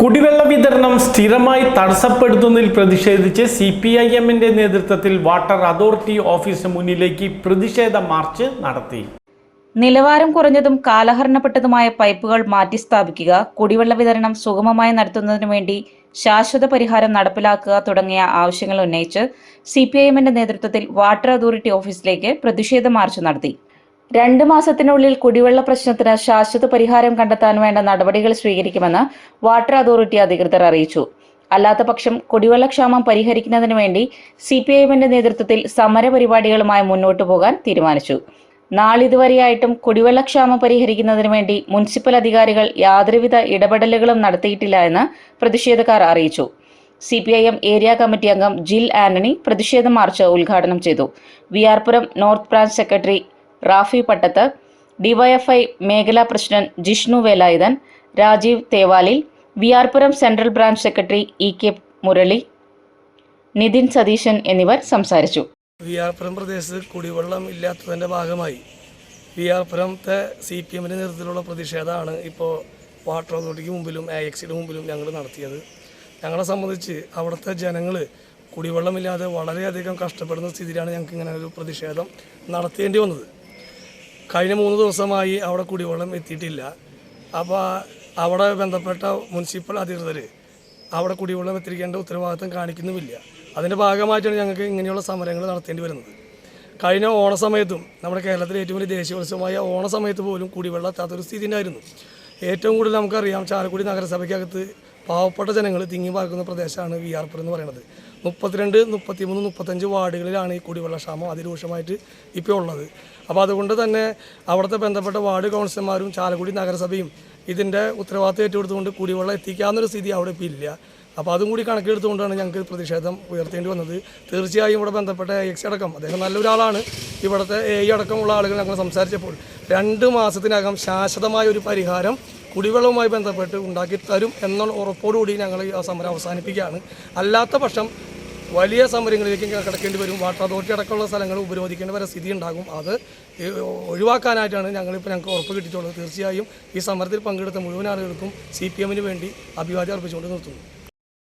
കുടിവെള്ള വിതരണം സ്ഥിരമായി തടസ്സപ്പെടുത്തുന്നതിൽ പ്രതിഷേധിച്ച് CPIMന്റെ നേതൃത്വത്തിൽ വാട്ടർ അതോറിറ്റി ഓഫീസിന് മുന്നിലേക്ക് പ്രതിഷേധ മാർച്ച് നടത്തി. നിലവാരം കുറഞ്ഞതും കാലഹരണപ്പെട്ടതുമായ പൈപ്പുകൾ മാറ്റിസ്ഥാപിക്കുക, കുടിവെള്ള വിതരണം സുഗമമായി നടത്തുന്നതിനു വേണ്ടി ശാശ്വത പരിഹാരം നടപ്പിലാക്കുക തുടങ്ങിയ ആവശ്യങ്ങൾ ഉന്നയിച്ച് CPIMന്റെ നേതൃത്വത്തിൽ വാട്ടർ അതോറിറ്റി ഓഫീസിലേക്ക് പ്രതിഷേധ മാർച്ച് നടത്തി. 2 മാസത്തിനുള്ളിൽ കുടിവെള്ള പ്രശ്നത്തിന് ശാശ്വത പരിഹാരം കണ്ടെത്താൻ വേണ്ട നടപടികൾ സ്വീകരിക്കുമെന്ന് വാട്ടർ അതോറിറ്റി അധികൃതർ അറിയിച്ചു. അല്ലാത്തപക്ഷം കുടിവെള്ളക്ഷാമം പരിഹരിക്കുന്നതിന് വേണ്ടി CPIMന്റെ നേതൃത്വത്തിൽ സമര പരിപാടികളുമായി മുന്നോട്ടു പോകാൻ തീരുമാനിച്ചു. നാളിതുവരെയായിട്ടും കുടിവെള്ളക്ഷാമം പരിഹരിക്കുന്നതിന് വേണ്ടി മുനിസിപ്പൽ അധികാരികൾ യാതൊരുവിധ ഇടപെടലുകളും നടത്തിയിട്ടില്ല എന്ന് പ്രതിഷേധക്കാർ അറിയിച്ചു. CPIM ഏരിയ കമ്മിറ്റി അംഗം ജിൽ ആന്റണി പ്രതിഷേധ മാർച്ച് ഉദ്ഘാടനം ചെയ്തു. വിആർപുരം north branch secretary Rafi പട്ടത്ത്, DYFI മേഖലാ president Jishnu Velayudhan, Rajeev Thevalil, വിആർപുരം central branch secretary EK Murali, Nitin Satheesan എന്നിവർ സംസാരിച്ചു. വിആർപുരം പ്രദേശത്ത് കുടിവെള്ളം ഇല്ലാത്തതിൻ്റെ ഭാഗമായി വിആർപുരത്തെ CPIMന്റെ നേതൃത്വത്തിലുള്ള പ്രതിഷേധമാണ് ഇപ്പോൾ വാട്ടർ അതോറിറ്റിക്ക് മുമ്പിലും AXയുടെ മുമ്പിലും ഞങ്ങൾ നടത്തിയത്. ഞങ്ങളെ സംബന്ധിച്ച് അവിടുത്തെ ജനങ്ങൾ കുടിവെള്ളമില്ലാതെ വളരെയധികം കഷ്ടപ്പെടുന്ന സ്ഥിതിയിലാണ് ഞങ്ങൾക്ക് ഇങ്ങനെ ഒരു പ്രതിഷേധം നടത്തേണ്ടി വന്നത്. കഴിഞ്ഞ 3 ദിവസമായി അവിടെ കുടിവെള്ളം എത്തിയിട്ടില്ല. അപ്പോൾ അവിടെ ബന്ധപ്പെട്ട മുനിസിപ്പൽ അധികൃതർ അവിടെ കുടിവെള്ളം എത്തിക്കേണ്ട ഉത്തരവാദിത്തം കാണിക്കുന്നുമില്ല. അതിൻ്റെ ഭാഗമായിട്ടാണ് ഞങ്ങൾക്ക് ഇങ്ങനെയുള്ള സമരങ്ങൾ നടത്തേണ്ടി വരുന്നത്. കഴിഞ്ഞ ഓണസമയത്തും നമ്മുടെ കേരളത്തിലെ ഏറ്റവും വലിയ ദേശീയോത്സവമായ ഓണസമയത്ത് പോലും കുടിവെള്ളം എത്താത്തൊരു സ്ഥിതി ഉണ്ടായിരുന്നു. ഏറ്റവും കൂടുതൽ നമുക്കറിയാം, ചാലക്കുടി നഗരസഭയ്ക്കകത്ത് പാവപ്പെട്ട ജനങ്ങൾ തിങ്ങി പാർക്കുന്ന പ്രദേശമാണ് വിആർപുരം എന്ന് പറയുന്നത്. 32, 33, 35 വാർഡുകളിലാണ് ഈ കുടിവെള്ളക്ഷാമം അതിരൂക്ഷമായിട്ട് ഇപ്പോൾ ഉള്ളത്. അപ്പോൾ അതുകൊണ്ട് തന്നെ അവിടുത്തെ ബന്ധപ്പെട്ട വാർഡ് കൗൺസിലർമാരും ചാലക്കുടി നഗരസഭയും ഇതിൻ്റെ ഉത്തരവാദിത്തം ഏറ്റെടുത്തുകൊണ്ട് കുടിവെള്ളം എത്തിക്കാവുന്നൊരു സ്ഥിതി അവിടെ ഇപ്പോൾ ഇല്ല. അപ്പോൾ അതും കൂടി കണക്കിലെടുത്തുകൊണ്ടാണ് ഞങ്ങൾക്ക് പ്രതിഷേധം ഉയർത്തേണ്ടി വന്നത്. തീർച്ചയായും ഇവിടെ ബന്ധപ്പെട്ട AX അടക്കം, അദ്ദേഹം നല്ലൊരാളാണ്, ഇവിടുത്തെ AE അടക്കമുള്ള ആളുകൾ ഞങ്ങൾ സംസാരിച്ചപ്പോൾ 2 മാസത്തിനകം ശാശ്വതമായ ഒരു പരിഹാരം കുടിവെള്ളവുമായി ബന്ധപ്പെട്ട് ഉണ്ടാക്കി തരും എന്നുള്ള ഉറപ്പോടുകൂടി ഞങ്ങൾ ഈ സമരം അവസാനിപ്പിക്കുകയാണ്. അല്ലാത്ത പക്ഷം വലിയ സമരങ്ങളിലേക്ക് കിടക്കേണ്ടി വരും. വാട്ടർ അതോറിറ്റി അടക്കമുള്ള സ്ഥലങ്ങൾ ഉപരോധിക്കേണ്ട വരെ സ്ഥിതി ഉണ്ടാകും. അത് ഒഴിവാക്കാനായിട്ടാണ് ഞങ്ങൾക്ക് ഉറപ്പ് കിട്ടിയിട്ടുള്ളത്. തീർച്ചയായും ഈ സമരത്തിൽ പങ്കെടുത്ത മുഴുവൻ ആളുകൾക്കും CPIMന് വേണ്ടി അഭിവാദ്യം അർപ്പിച്ചുകൊണ്ട് നിർത്തുന്നു.